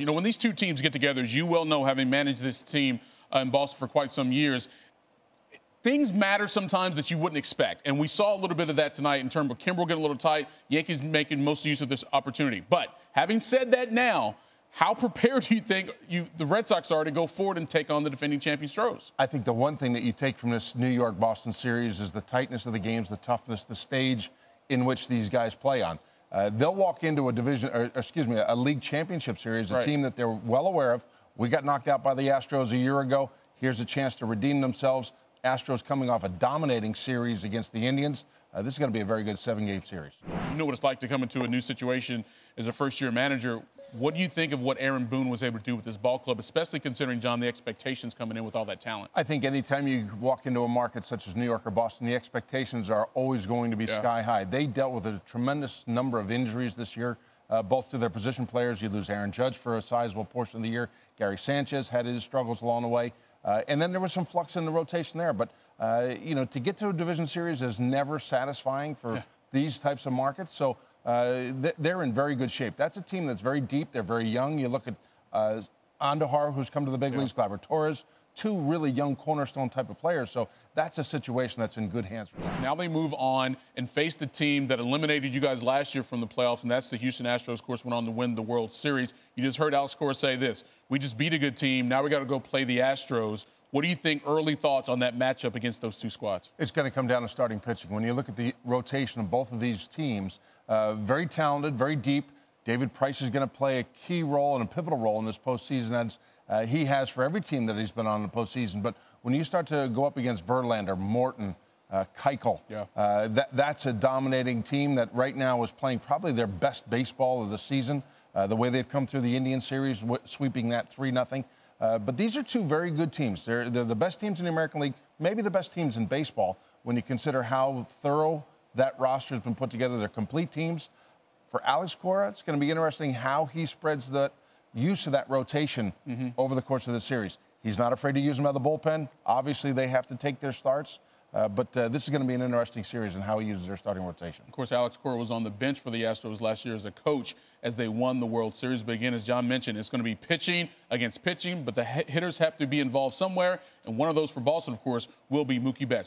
You know, when these two teams get together, as you well know, having managed this team in Boston for quite some years, things matter sometimes that you wouldn't expect. And we saw a little bit of that tonight in terms of Kimbrel getting a little tight, Yankees making most use of this opportunity. But having said that now, how prepared do you think the Red Sox are to go forward and take on the defending champion Astros? I think the one thing that you take from this New York-Boston series is the tightness of the games, the toughness, the stage in which these guys play on. They'll walk into a league championship series, a team that they're well aware of. We got knocked out by the Astros a year ago. Here's a chance to redeem themselves. Astros coming off a dominating series against the Indians. This is going to be a very good 7-game series. You know what it's like to come into a new situation as a first-year manager. What do you think of what Aaron Boone was able to do with this ball club, especially considering, John, the expectations coming in with all that talent? I think anytime you walk into a market such as New York or Boston, the expectations are always going to be sky high. They dealt with a tremendous number of injuries this year, both to their position players. You lose Aaron Judge for a sizable portion of the year. Gary Sanchez had his struggles along the way. And then there was some flux in the rotation there. But, to get to a division series is never satisfying for these types of markets. So they're in very good shape. That's a team that's very deep. They're very young. You look at Andujar, who's come to the big leagues, Gleyber Torres, two really young cornerstone type of players. So that's a situation that's in good hands for them. Now they move on and face the team that eliminated you guys last year from the playoffs, and that's the Houston Astros. Of course, went on to win the World Series. You just heard Alex Cora say this: we just beat a good team. Now we got to go play the Astros. What do you think, early thoughts on that matchup against those two squads? It's going to come down to starting pitching. When you look at the rotation of both of these teams, very talented, very deep. David Price is going to play a key role and a pivotal role in this postseason, as he has for every team that he's been on in the postseason. But when you start to go up against Verlander, Morton, Keuchel, that's a dominating team that right now is playing probably their best baseball of the season. The way they've come through the Indian series, sweeping that 3-0. But these are two very good teams. They're the best teams in the American League, maybe the best teams in baseball when you consider how thorough that roster has been put together. They're complete teams. For Alex Cora, it's going to be interesting how he spreads the use of that rotation over the course of the series. He's not afraid to use them out of the bullpen. Obviously, they have to take their starts. But this is going to be an interesting series in how he uses their starting rotation. Of course, Alex Cora was on the bench for the Astros last year as a coach as they won the World Series. But again, as John mentioned, it's going to be pitching against pitching, but the hitters have to be involved somewhere. And one of those for Boston, of course, will be Mookie Betts.